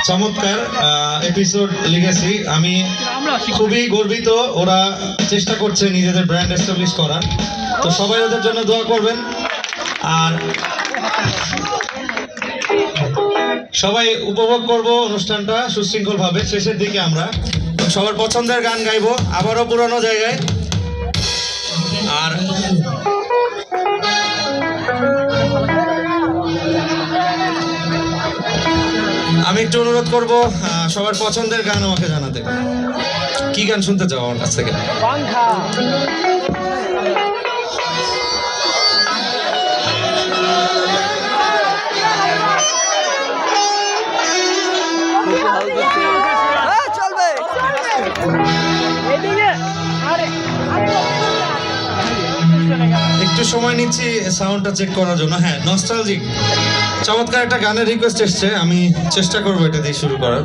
চমৎকার এপিসোড লিখেছি আমি, খুবই গর্বিত। ওরা চেষ্টা করছে নিজেদের ব্র্যান্ড এস্টাবলিশ করার, তো সবাই ওদের জন্য দোয়া করবেন। আর সবাই উপভোগ করব অনুষ্ঠানটা সুশৃঙ্খলভাবে। শেষের দিকে আমরা সবার পছন্দের গান গাইবো, আবারও পুরনো জায়গায়। আর আমি একটু অনুরোধ করব সবার পছন্দের গান আমাকে জানাতে। কি গান শুনতে চাও আমার কাছ থেকে? একটু সময় নিচ্ছি সাউন্ডটা চেক করার জন্য। হ্যাঁ, নস্টালজিক চমৎকার একটা গানের রিকোয়েস্ট এসছে, আমি চেষ্টা করবো এটা দিয়ে শুরু করার।